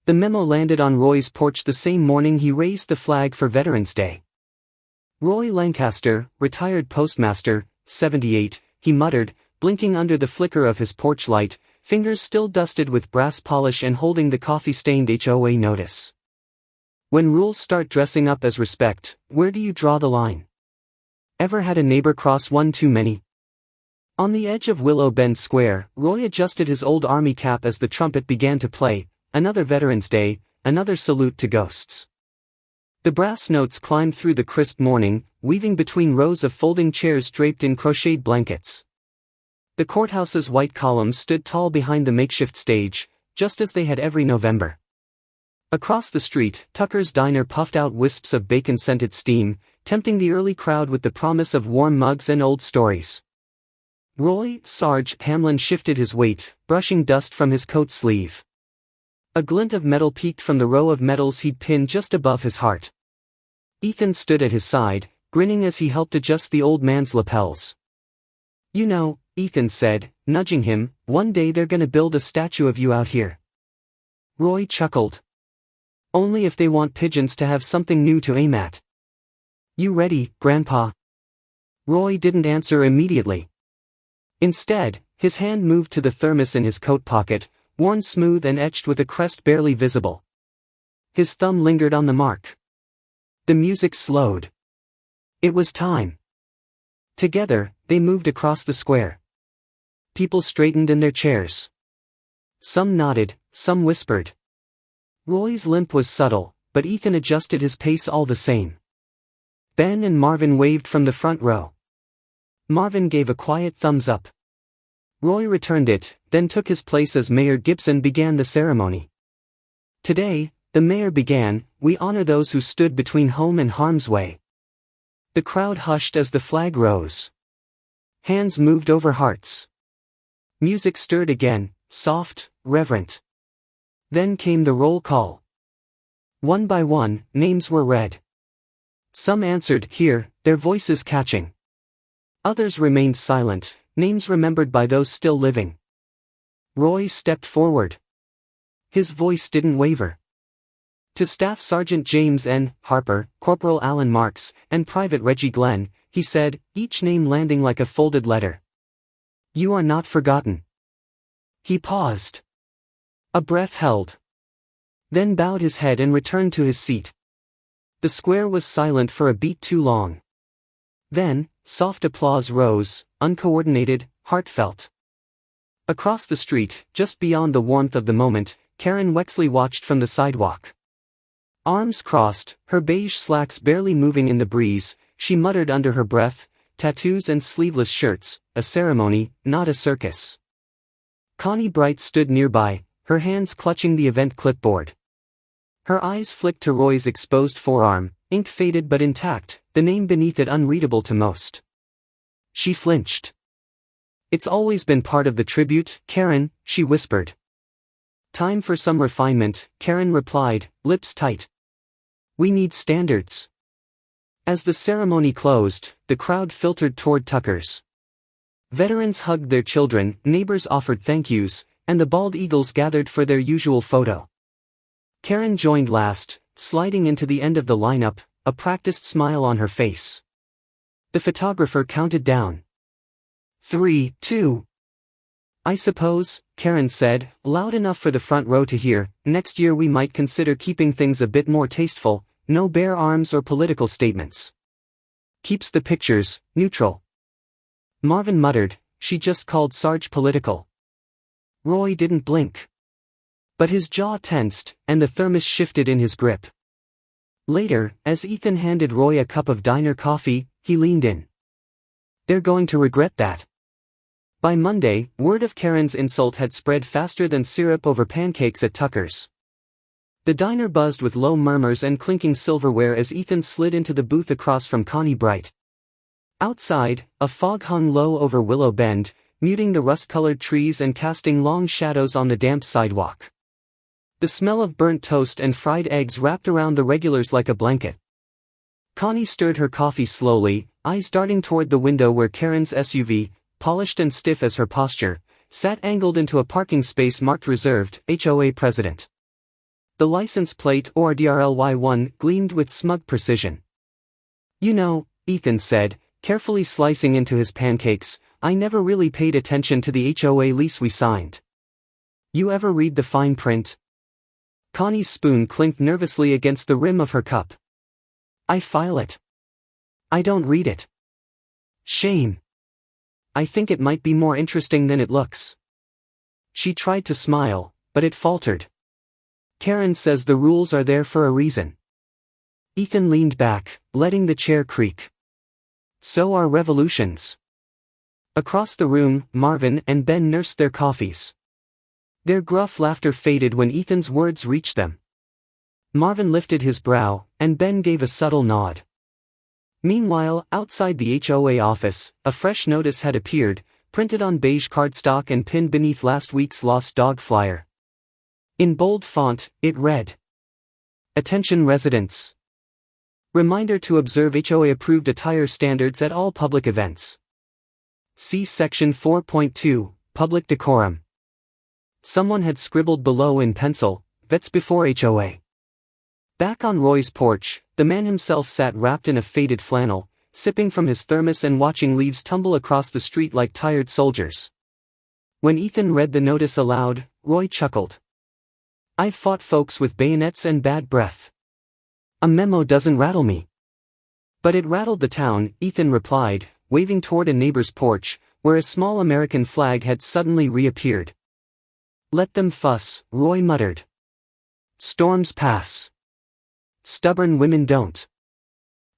The memo landed on Roy's porch the same morning he raised the flag for Veterans Day. "Roy Lancaster, retired postmaster, 78, he muttered, blinking under the flicker of his porch light, fingers still dusted with brass polish and holding the coffee-stained HOA notice. When rules start dressing up as respect, where do you draw the line? Ever had a neighbor cross one too many? On the edge of Willow Bend Square, Roy adjusted his old army cap as the trumpet began to play, another Veterans Day, another salute to ghosts. The brass notes climbed through the crisp morning, weaving between rows of folding chairs draped in crocheted blankets. The courthouse's white columns stood tall behind the makeshift stage, just as they had every November. Across the street, Tucker's Diner puffed out wisps of bacon-scented steam, tempting the early crowd with the promise of warm mugs and old stories. Roy, Sarge Hamlin shifted his weight, brushing dust from his coat sleeve. A glint of metal peeked from the row of medals he'd pinned just above his heart. Ethan stood at his side, grinning as he helped adjust the old man's lapels. "You know," Ethan said, nudging him, "one day they're gonna build a statue of you out here." Roy chuckled. "Only if they want pigeons to have something new to aim at." "You ready, Grandpa?" Roy didn't answer immediately. Instead, his hand moved to the thermos in his coat pocket, worn smooth and etched with a crest barely visible. His thumb lingered on the mark. The music slowed. It was time. Together, they moved across the square. People straightened in their chairs. Some nodded, some whispered. Roy's limp was subtle, but Ethan adjusted his pace all the same. Ben and Marvin waved from the front row. Marvin gave a quiet thumbs up. Roy returned it, then took his place as Mayor Gibson began the ceremony. "Today," the mayor began, "we honor those who stood between home and harm's way." The crowd hushed as the flag rose. Hands moved over hearts. Music stirred again, soft, reverent. Then came the roll call. One by one, names were read. Some answered, "Here," their voices catching. Others remained silent, names remembered by those still living. Roy stepped forward. His voice didn't waver. To Staff Sergeant James N. Harper, Corporal Alan Marks, and Private Reggie Glenn, he said, each name landing like a folded letter. "You are not forgotten." He paused. A breath held. Then bowed his head and returned to his seat. The square was silent for a beat too long. Then, soft applause rose, uncoordinated, heartfelt. Across the street, just beyond the warmth of the moment, Karen Wexley watched from the sidewalk. Arms crossed, her beige slacks barely moving in the breeze, she muttered under her breath, "Tattoos and sleeveless shirts, a ceremony, not a circus." Connie Bright stood nearby, her hands clutching the event clipboard. Her eyes flicked to Roy's exposed forearm, ink faded but intact, the name beneath it unreadable to most. She flinched. "It's always been part of the tribute, Karen," she whispered. "Time for some refinement," Karen replied, lips tight. "We need standards." As the ceremony closed, the crowd filtered toward Tucker's. Veterans hugged their children, neighbors offered thank yous, and the bald eagles gathered for their usual photo. Karen joined last, sliding into the end of the lineup, a practiced smile on her face. The photographer counted down. 3, 2. "I suppose," Karen said, loud enough for the front row to hear, "next year we might consider keeping things a bit more tasteful, no bare arms or political statements. Keeps the pictures neutral." Marvin muttered, "She just called Sarge political." Roy didn't blink. But his jaw tensed, and the thermos shifted in his grip. Later, as Ethan handed Roy a cup of diner coffee, he leaned in. "They're going to regret that." By Monday, word of Karen's insult had spread faster than syrup over pancakes at Tucker's. The diner buzzed with low murmurs and clinking silverware as Ethan slid into the booth across from Connie Bright. Outside, a fog hung low over Willow Bend, muting the rust-colored trees and casting long shadows on the damp sidewalk. The smell of burnt toast and fried eggs wrapped around the regulars like a blanket. Connie stirred her coffee slowly, eyes darting toward the window where Karen's SUV, polished and stiff as her posture, sat angled into a parking space marked reserved, HOA President. The license plate ORDRLY1 gleamed with smug precision. "You know," Ethan said, carefully slicing into his pancakes, "I never really paid attention to the HOA lease we signed. You ever read the fine print?" Connie's spoon clinked nervously against the rim of her cup. "I file it. I don't read it." "Shame. I think it might be more interesting than it looks." She tried to smile, but it faltered. "Karen says the rules are there for a reason." Ethan leaned back, letting the chair creak. "So are revolutions." Across the room, Marvin and Ben nursed their coffees. Their gruff laughter faded when Ethan's words reached them. Marvin lifted his brow, and Ben gave a subtle nod. Meanwhile, outside the HOA office, a fresh notice had appeared, printed on beige cardstock and pinned beneath last week's lost dog flyer. In bold font, it read, "Attention residents. Reminder to observe HOA-approved attire standards at all public events. See Section 4.2, Public Decorum." Someone had scribbled below in pencil, "Vets before HOA." Back on Roy's porch, the man himself sat wrapped in a faded flannel, sipping from his thermos and watching leaves tumble across the street like tired soldiers. When Ethan read the notice aloud, Roy chuckled. "I've fought folks with bayonets and bad breath. A memo doesn't rattle me." "But it rattled the town," Ethan replied, waving toward a neighbor's porch, where a small American flag had suddenly reappeared. "Let them fuss," Roy muttered. "Storms pass. Stubborn women don't."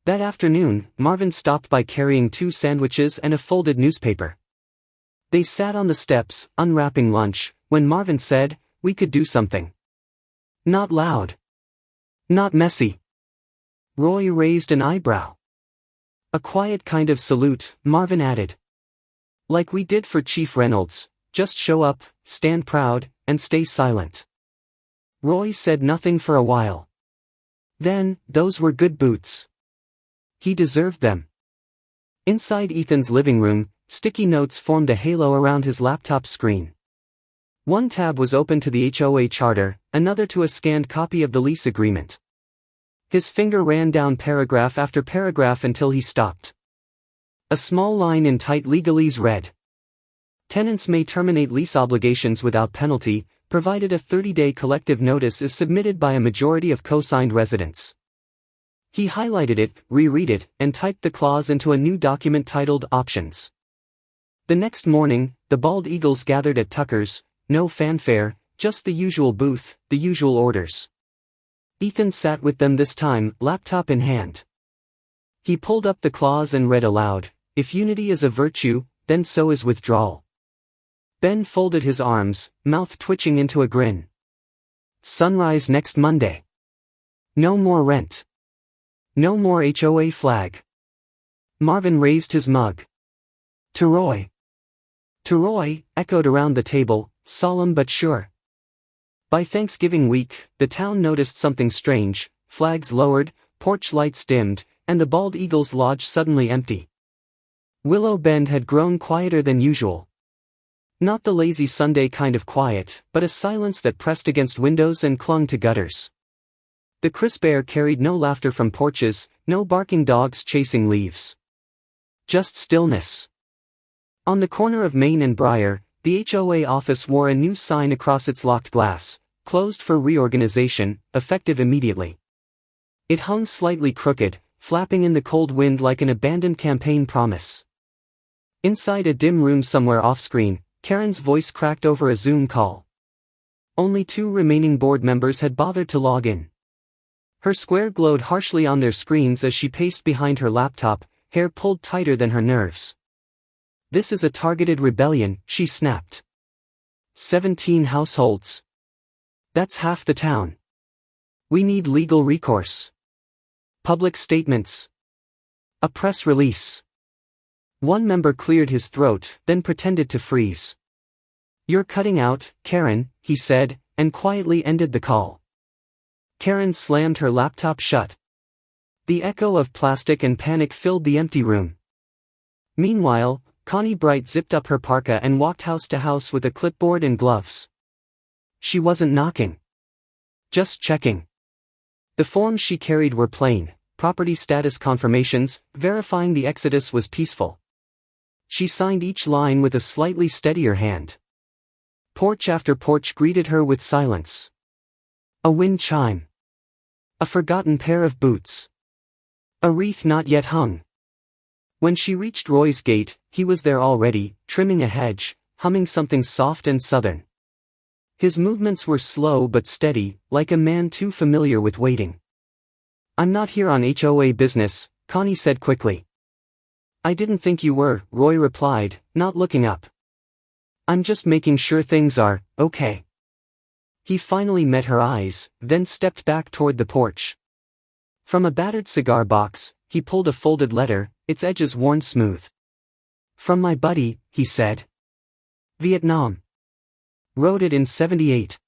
That afternoon, Marvin stopped by carrying 2 sandwiches and a folded newspaper. They sat on the steps, unwrapping lunch, when Marvin said, "We could do something. Not loud. Not messy." Roy raised an eyebrow. "A quiet kind of salute," Marvin added. "Like we did for Chief Reynolds, just show up, stand proud, and stay silent." Roy said nothing for a while. Then, "Those were good boots. He deserved them." Inside Ethan's living room, sticky notes formed a halo around his laptop screen. One tab was open to the HOA charter, another to a scanned copy of the lease agreement. His finger ran down paragraph after paragraph until he stopped. A small line in tight legalese read, "Tenants may terminate lease obligations without penalty, provided a 30-day collective notice is submitted by a majority of co-signed residents." He highlighted it, reread it, and typed the clause into a new document titled Options. The next morning, the bald eagles gathered at Tucker's, no fanfare, just the usual booth, the usual orders. Ethan sat with them this time, laptop in hand. He pulled up the clause and read aloud, "If unity is a virtue, then so is withdrawal." Ben folded his arms, mouth twitching into a grin. "Sunrise next Monday. No more rent. No more HOA flag." Marvin raised his mug. "To Roy." "To Roy," echoed around the table, solemn but sure. By Thanksgiving week, the town noticed something strange: flags lowered, porch lights dimmed, and the bald eagle's lodge suddenly empty. Willow Bend had grown quieter than usual. Not the lazy Sunday kind of quiet, but a silence that pressed against windows and clung to gutters. The crisp air carried no laughter from porches, no barking dogs chasing leaves. Just stillness. On the corner of Main and Briar, the HOA office wore a new sign across its locked glass, "Closed for reorganization, effective immediately." It hung slightly crooked, flapping in the cold wind like an abandoned campaign promise. Inside a dim room somewhere off-screen, Karen's voice cracked over a Zoom call. Only 2 remaining board members had bothered to log in. Her square glowed harshly on their screens as she paced behind her laptop, hair pulled tighter than her nerves. "This is a targeted rebellion," she snapped. 17 households. That's half the town. We need legal recourse. Public statements. A press release. One member cleared his throat, then pretended to freeze. "You're cutting out, Karen," he said, and quietly ended the call. Karen slammed her laptop shut. The echo of plastic and panic filled the empty room. Meanwhile, Connie Bright zipped up her parka and walked house to house with a clipboard and gloves. She wasn't knocking. Just checking. The forms she carried were plain, property status confirmations, verifying the exodus was peaceful. She signed each line with a slightly steadier hand. Porch after porch greeted her with silence. A wind chime. A forgotten pair of boots. A wreath not yet hung. When she reached Roy's gate, he was there already, trimming a hedge, humming something soft and southern. His movements were slow but steady, like a man too familiar with waiting. "I'm not here on HOA business," Connie said quickly. "I didn't think you were," Roy replied, not looking up. "I'm just making sure things are okay." He finally met her eyes, then stepped back toward the porch. From a battered cigar box, he pulled a folded letter, its edges worn smooth. "From my buddy," he said. "Vietnam. Wrote it in '78.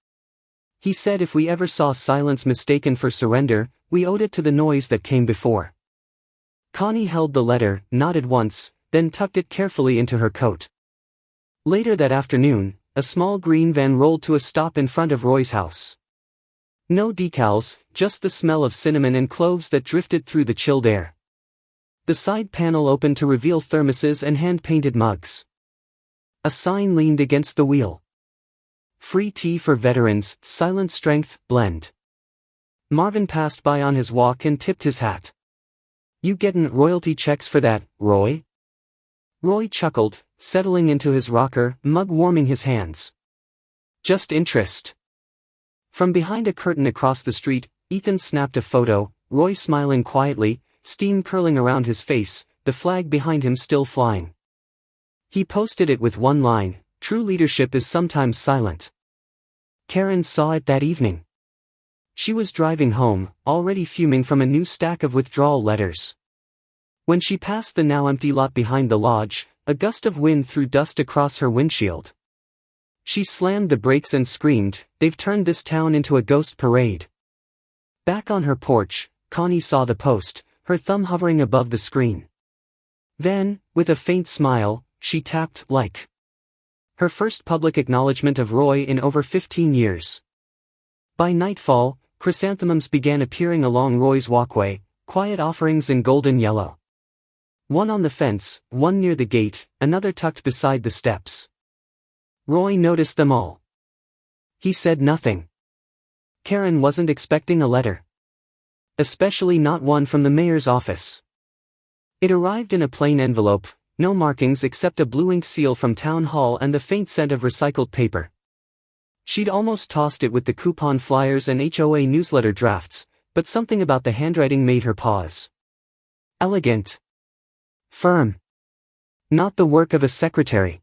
He said if we ever saw silence mistaken for surrender, we owed it to the noise that came before." Connie held the letter, nodded once, then tucked it carefully into her coat. Later that afternoon, a small green van rolled to a stop in front of Roy's house. No decals, just the smell of cinnamon and cloves that drifted through the chilled air. The side panel opened to reveal thermoses and hand-painted mugs. A sign leaned against the wheel. "Free tea for veterans, silent strength, blend." Marvin passed by on his walk and tipped his hat. "You gettin' royalty checks for that, Roy?" Roy chuckled, settling into his rocker, mug warming his hands. "Just interest." From behind a curtain across the street, Ethan snapped a photo, Roy smiling quietly, steam curling around his face, the flag behind him still flying. He posted it with one line, "True leadership is sometimes silent." Karen saw it that evening. She was driving home, already fuming from a new stack of withdrawal letters. When she passed the now empty lot behind the lodge, a gust of wind threw dust across her windshield. She slammed the brakes and screamed, "They've turned this town into a ghost parade." Back on her porch, Connie saw the post, her thumb hovering above the screen. Then, with a faint smile, she tapped like. Her first public acknowledgement of Roy in over 15 years. By nightfall, chrysanthemums began appearing along Roy's walkway, quiet offerings in golden yellow. One on the fence, one near the gate, another tucked beside the steps. Roy noticed them all. He said nothing. Karen wasn't expecting a letter. Especially not one from the mayor's office. It arrived in a plain envelope, no markings except a blue ink seal from town hall and the faint scent of recycled paper. She'd almost tossed it with the coupon flyers and HOA newsletter drafts, but something about the handwriting made her pause. Elegant. Firm. Not the work of a secretary.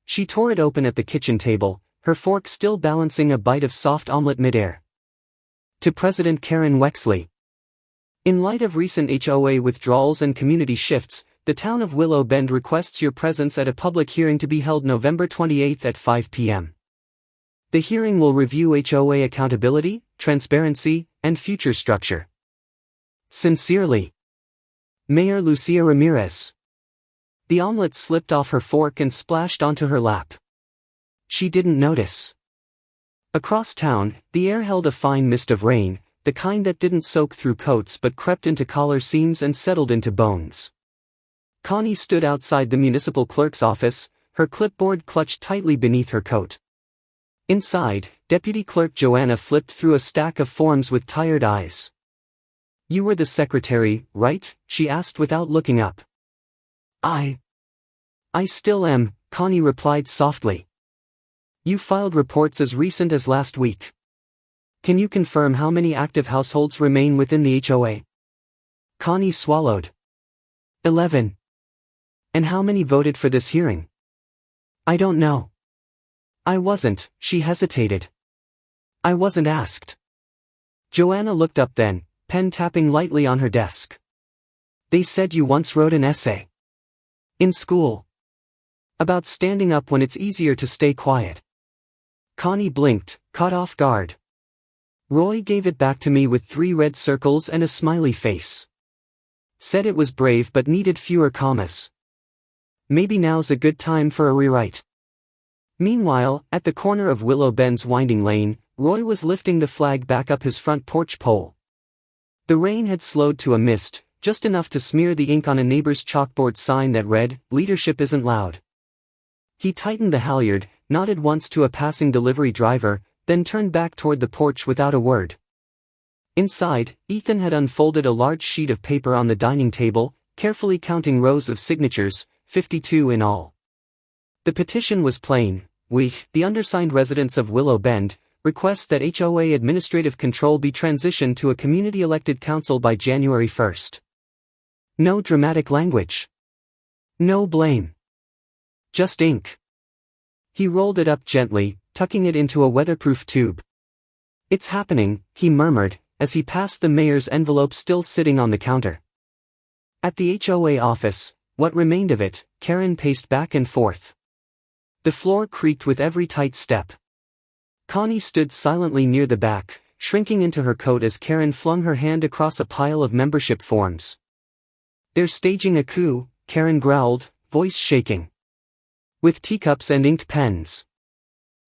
She tore it open at the kitchen table, her fork still balancing a bite of soft omelette midair. To President Karen Wexley. In light of recent HOA withdrawals and community shifts, the town of Willow Bend requests your presence at a public hearing to be held November 28 at 5 p.m. The hearing will review HOA accountability, transparency, and future structure. Sincerely, Mayor Lucia Ramirez. The omelet slipped off her fork and splashed onto her lap. She didn't notice. Across town, the air held a fine mist of rain, the kind that didn't soak through coats but crept into collar seams and settled into bones. Connie stood outside the municipal clerk's office, her clipboard clutched tightly beneath her coat. Inside, Deputy Clerk Joanna flipped through a stack of forms with tired eyes. "You were the secretary, right?" she asked without looking up. I still am," Connie replied softly. "You filed reports as recent as last week. Can you confirm how many active households remain within the HOA?" Connie swallowed. 11. "And how many voted for this hearing?" "I don't know. I wasn't," she hesitated. "I wasn't asked." Joanna looked up then, pen tapping lightly on her desk. "They said you once wrote an essay. In school. About standing up when it's easier to stay quiet." Connie blinked, caught off guard. "Roy gave it back to me with 3 red circles and a smiley face. Said it was brave but needed fewer commas. Maybe now's a good time for a rewrite." Meanwhile, at the corner of Willow Bend's winding lane, Roy was lifting the flag back up his front porch pole. The rain had slowed to a mist, just enough to smear the ink on a neighbor's chalkboard sign that read, "Leadership isn't loud." He tightened the halyard, nodded once to a passing delivery driver, then turned back toward the porch without a word. Inside, Ethan had unfolded a large sheet of paper on the dining table, carefully counting rows of signatures, 52 in all. The petition was plain: "We, the undersigned residents of Willow Bend, request that HOA administrative control be transitioned to a community-elected council by January 1st. No dramatic language. No blame. Just ink." He rolled it up gently, tucking it into a weatherproof tube. "It's happening," he murmured, as he passed the mayor's envelope still sitting on the counter. At the HOA office, what remained of it, Karen paced back and forth. The floor creaked with every tight step. Connie stood silently near the back, shrinking into her coat as Karen flung her hand across a pile of membership forms. "They're staging a coup," Karen growled, voice shaking. "With teacups and inked pens.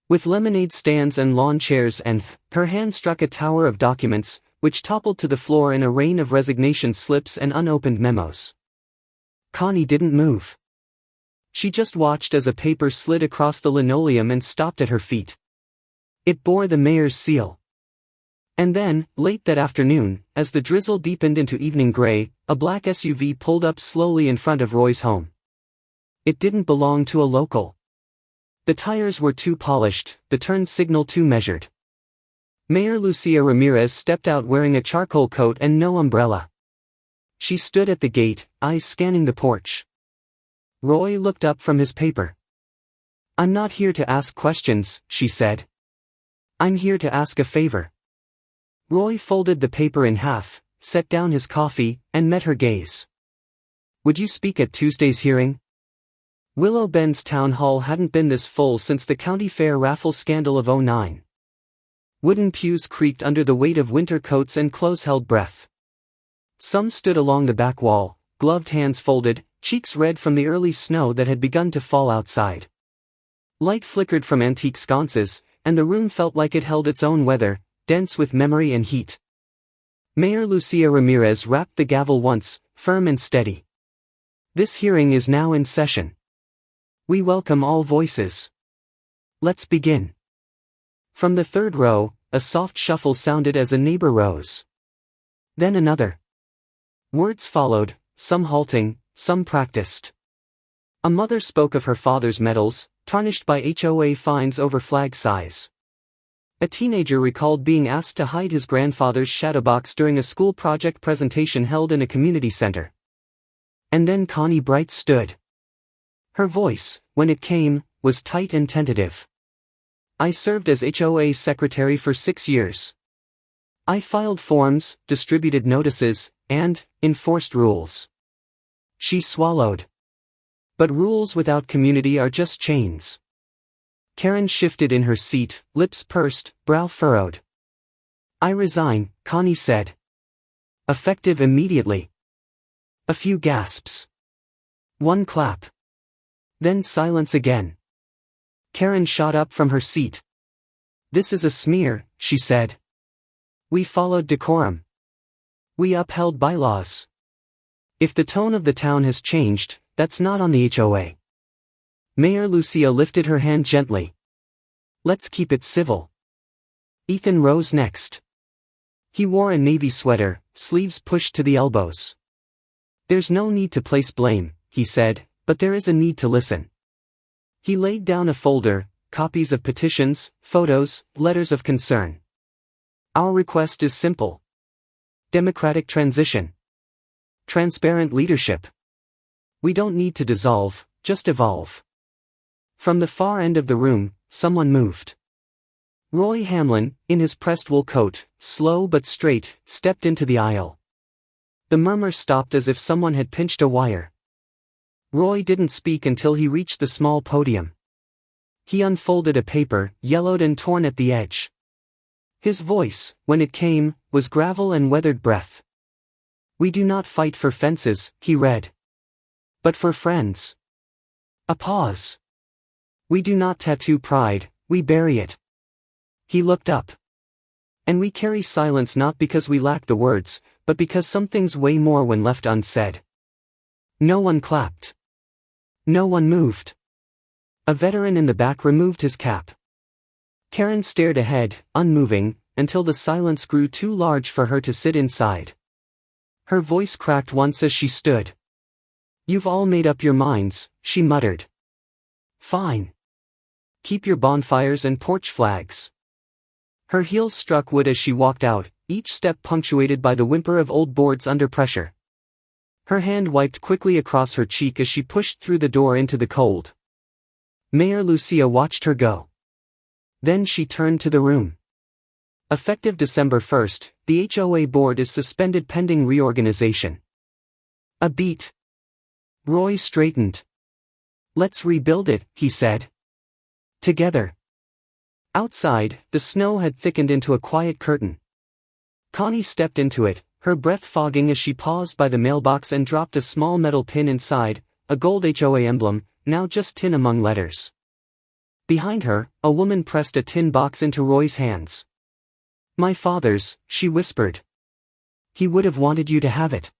With lemonade stands and lawn chairs and..." Her hand struck a tower of documents, which toppled to the floor in a rain of resignation slips and unopened memos. Connie didn't move. She just watched as a paper slid across the linoleum and stopped at her feet. It bore the mayor's seal. And then, late that afternoon, as the drizzle deepened into evening gray, a black SUV pulled up slowly in front of Roy's home. It didn't belong to a local. The tires were too polished, the turn signal too measured. Mayor Lucia Ramirez stepped out wearing a charcoal coat and no umbrella. She stood at the gate, eyes scanning the porch. Roy looked up from his paper. "I'm not here to ask questions," she said. "I'm here to ask a favor." Roy folded the paper in half, set down his coffee, and met her gaze. "Would you speak at Tuesday's hearing?" Willow Bend's town hall hadn't been this full since the county fair raffle scandal of '09. Wooden pews creaked under the weight of winter coats and clothes held breath. Some stood along the back wall, gloved hands folded, cheeks red from the early snow that had begun to fall outside. Light flickered from antique sconces, and the room felt like it held its own weather, dense with memory and heat. Mayor Lucia Ramirez rapped the gavel once, firm and steady. "This hearing is now in session. We welcome all voices. Let's begin." From the third row, a soft shuffle sounded as a neighbor rose. Then another. Words followed, some halting, some practiced. A mother spoke of her father's medals, tarnished by HOA fines over flag size. A teenager recalled being asked to hide his grandfather's shadowbox during a school project presentation held in a community center. And then Connie Bright stood. Her voice, when it came, was tight and tentative. "I served as HOA secretary for 6 years. I filed forms, distributed notices, and enforced rules." She swallowed. "But rules without community are just chains." Karen shifted in her seat, lips pursed, brow furrowed. "I resign," Connie said. "Effective immediately." A few gasps. One clap. Then silence again. Karen shot up from her seat. "This is a smear," she said. "We followed decorum. We upheld bylaws. If the tone of the town has changed, that's not on the HOA." Mayor Lucia lifted her hand gently. "Let's keep it civil." Ethan rose next. He wore a navy sweater, sleeves pushed to the elbows. "There's no need to place blame," he said, "but there is a need to listen." He laid down a folder, copies of petitions, photos, letters of concern. "Our request is simple. Democratic transition. Transparent leadership. We don't need to dissolve, just evolve." From the far end of the room, someone moved. Roy Hamlin, in his pressed wool coat, slow but straight, stepped into the aisle. The murmur stopped as if someone had pinched a wire. Roy didn't speak until he reached the small podium. He unfolded a paper, yellowed and torn at the edge. His voice, when it came, was gravel and weathered breath. "We do not fight for fences," he read. "But for friends." A pause. "We do not tattoo pride, we bury it." He looked up. And we carry silence not because we lack the words, but because some things weigh more when left unsaid. No one clapped. No one moved. A veteran in the back removed his cap. Karen stared ahead, unmoving, until the silence grew too large for her to sit inside. Her voice cracked once as she stood. "You've all made up your minds," she muttered. "Fine. Keep your bonfires and porch flags." Her heels struck wood as she walked out, each step punctuated by the whimper of old boards under pressure. Her hand wiped quickly across her cheek as she pushed through the door into the cold. Mayor Lucia watched her go. Then she turned to the room. Effective December 1st, the HOA board is suspended pending reorganization. A beat. Roy straightened. "Let's rebuild it," he said. "Together." Outside, the snow had thickened into a quiet curtain. Connie stepped into it, her breath fogging as she paused by the mailbox and dropped a small metal pin inside, a gold HOA emblem, now just tin among letters. Behind her, a woman pressed a tin box into Roy's hands. "My father's," she whispered. "He would have wanted you to have it."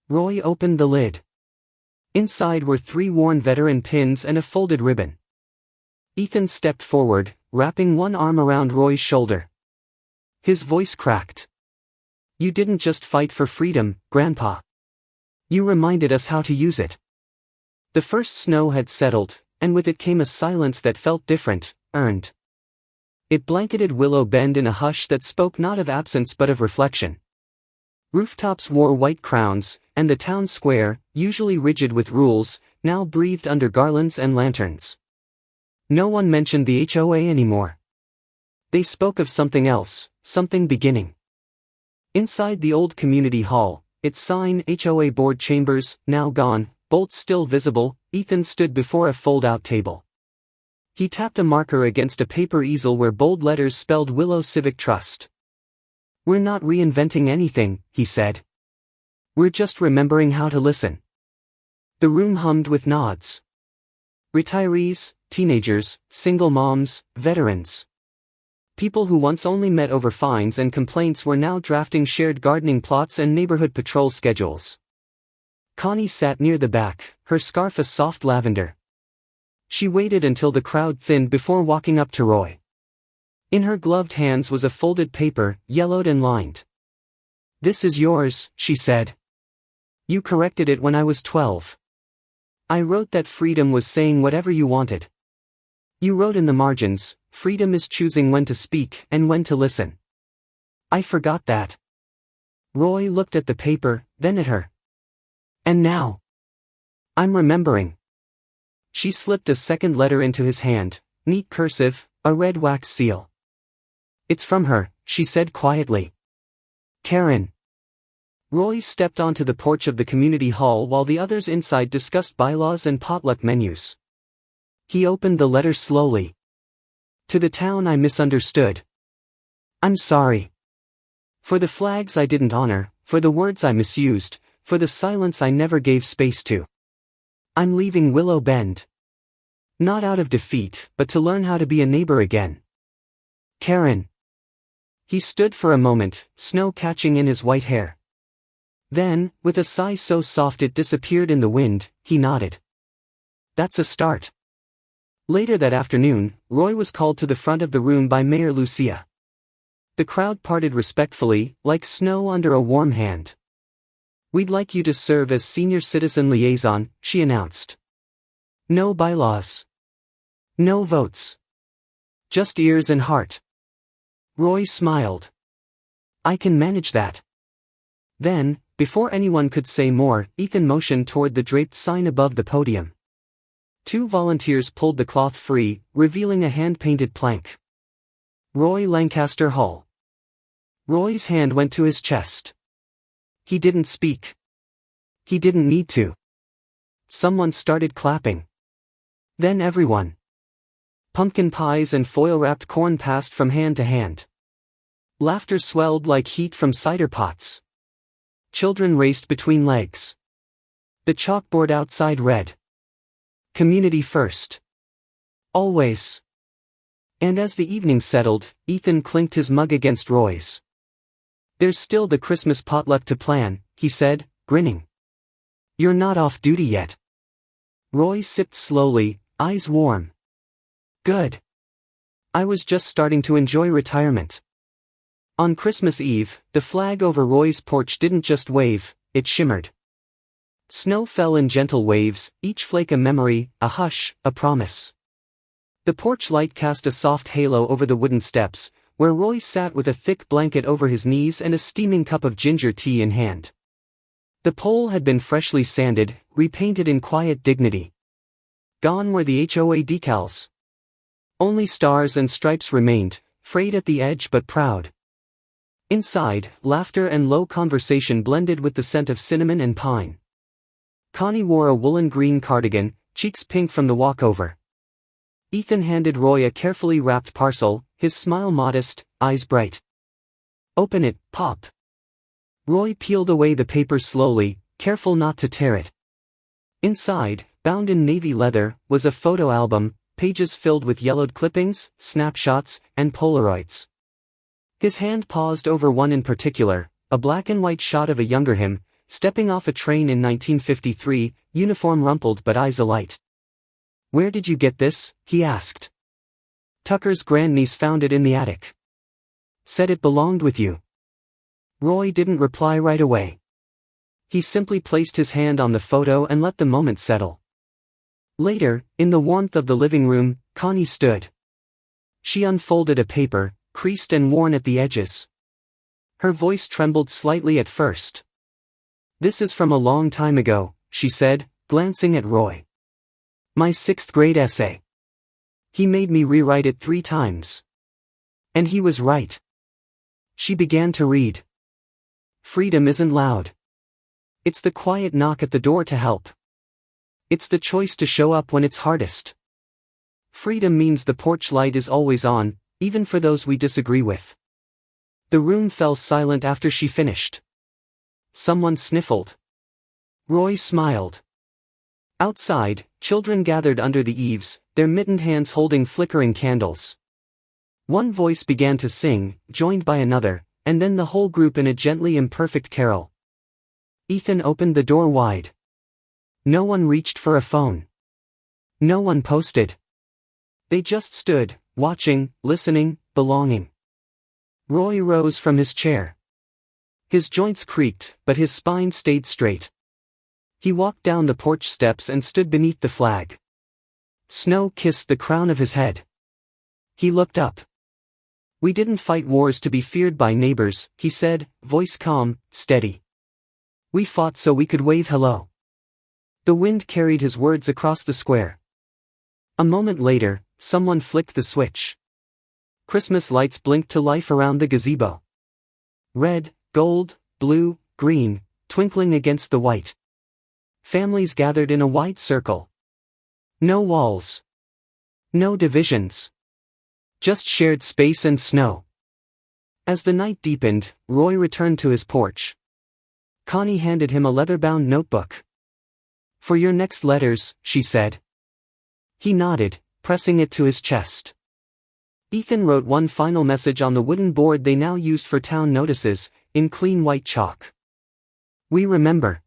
Roy opened the lid. Inside were 3 worn veteran pins and a folded ribbon. Ethan stepped forward, wrapping one arm around Roy's shoulder. His voice cracked. "You didn't just fight for freedom, Grandpa. You reminded us how to use it." The first snow had settled, and with it came a silence that felt different, earned. It blanketed Willow Bend in a hush that spoke not of absence but of reflection. Rooftops wore white crowns, and the town square, usually rigid with rules, now breathed under garlands and lanterns. No one mentioned the HOA anymore. They spoke of something else, something beginning. Inside the old community hall, its sign HOA board chambers, now gone, bolts still visible, Ethan stood before a fold-out table. He tapped a marker against a paper easel where bold letters spelled Willow Civic Trust. "We're not reinventing anything," he said. "We're just remembering how to listen." The room hummed with nods. Retirees, teenagers, single moms, veterans. People who once only met over fines and complaints were now drafting shared gardening plots and neighborhood patrol schedules. Connie sat near the back, her scarf a soft lavender. She waited until the crowd thinned before walking up to Roy. In her gloved hands was a folded paper, yellowed and lined. "This is yours," she said. "You corrected it when I was 12. I wrote that freedom was saying whatever you wanted. You wrote in the margins, freedom is choosing when to speak and when to listen. I forgot that." Roy looked at the paper, then at her. "And now? I'm remembering." She slipped a second letter into his hand, neat cursive, a red wax seal. "It's from her," she said quietly. "Karen." Roy stepped onto the porch of the community hall while the others inside discussed bylaws and potluck menus. He opened the letter slowly. "To the town I misunderstood. I'm sorry. For the flags I didn't honor, for the words I misused, for the silence I never gave space to. I'm leaving Willow Bend. Not out of defeat, but to learn how to be a neighbor again. Karen." He stood for a moment, snow catching in his white hair. Then, with a sigh so soft it disappeared in the wind, he nodded. "That's a start." Later that afternoon, Roy was called to the front of the room by Mayor Lucia. The crowd parted respectfully, like snow under a warm hand. "We'd like you to serve as senior citizen liaison," she announced. "No bylaws. No votes. Just ears and heart." Roy smiled. "I can manage that." Then, before anyone could say more, Ethan motioned toward the draped sign above the podium. 2 volunteers pulled the cloth free, revealing a hand-painted plank. "Roy Lancaster Hall." Roy's hand went to his chest. He didn't speak. He didn't need to. Someone started clapping. Then everyone. Pumpkin pies and foil-wrapped corn passed from hand to hand. Laughter swelled like heat from cider pots. Children raced between legs. The chalkboard outside read, "Community first. Always." And as the evening settled, Ethan clinked his mug against Roy's. "There's still the Christmas potluck to plan," he said, grinning. "You're not off duty yet." Roy sipped slowly, eyes warm. "Good. I was just starting to enjoy retirement." On Christmas Eve, the flag over Roy's porch didn't just wave, it shimmered. Snow fell in gentle waves, each flake a memory, a hush, a promise. The porch light cast a soft halo over the wooden steps, where Roy sat with a thick blanket over his knees and a steaming cup of ginger tea in hand. The pole had been freshly sanded, repainted in quiet dignity. Gone were the HOA decals. Only stars and stripes remained, frayed at the edge but proud. Inside, laughter and low conversation blended with the scent of cinnamon and pine. Connie wore a woolen green cardigan, cheeks pink from the walkover. Ethan handed Roy a carefully wrapped parcel, his smile modest, eyes bright. "Open it, Pop." Roy peeled away the paper slowly, careful not to tear it. Inside, bound in navy leather, was a photo album, pages filled with yellowed clippings, snapshots, and Polaroids. His hand paused over one in particular, a black and white shot of a younger him, stepping off a train in 1953, uniform rumpled but eyes alight. "Where did you get this?" he asked. "Tucker's grandniece found it in the attic. Said it belonged with you." Roy didn't reply right away. He simply placed his hand on the photo and let the moment settle. Later, in the warmth of the living room, Connie stood. She unfolded a paper, creased and worn at the edges. Her voice trembled slightly at first. "This is from a long time ago," she said, glancing at Roy. "My 6th grade essay. He made me rewrite it 3 times. And he was right." She began to read. "Freedom isn't loud. It's the quiet knock at the door to help. It's the choice to show up when it's hardest. Freedom means the porch light is always on, even for those we disagree with." The room fell silent after she finished. Someone sniffled. Roy smiled. Outside, children gathered under the eaves, their mittened hands holding flickering candles. One voice began to sing, joined by another, and then the whole group in a gently imperfect carol. Ethan opened the door wide. No one reached for a phone. No one posted. They just stood, watching, listening, belonging. Roy rose from his chair. His joints creaked, but his spine stayed straight. He walked down the porch steps and stood beneath the flag. Snow kissed the crown of his head. He looked up. "We didn't fight wars to be feared by neighbors," he said, voice calm, steady. "We fought so we could wave hello." The wind carried his words across the square. A moment later, someone flicked the switch. Christmas lights blinked to life around the gazebo. Red, gold, blue, green, twinkling against the white. Families gathered in a wide circle. No walls. No divisions. Just shared space and snow. As the night deepened, Roy returned to his porch. Connie handed him a leather-bound notebook. "For your next letters," she said. He nodded, pressing it to his chest. Ethan wrote one final message on the wooden board they now used for town notices, in clean white chalk. "We remember.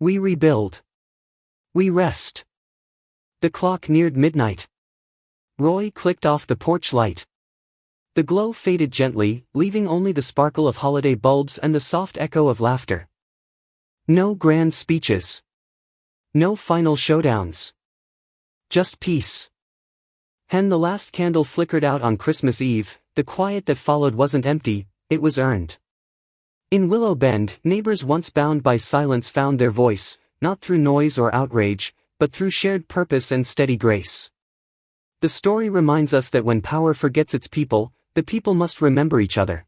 We rebuild. We rest." The clock neared midnight. Roy clicked off the porch light. The glow faded gently, leaving only the sparkle of holiday bulbs and the soft echo of laughter. No grand speeches. No final showdowns. Just peace. And the last candle flickered out on Christmas Eve. The quiet that followed wasn't empty, it was earned. In Willow Bend, neighbors once bound by silence found their voice, not through noise or outrage, but through shared purpose and steady grace. The story reminds us that when power forgets its people, the people must remember each other.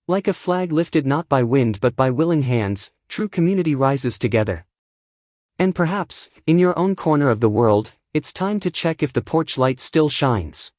Like a flag lifted not by wind but by willing hands, true community rises together. And perhaps, in your own corner of the world, it's time to check if the porch light still shines.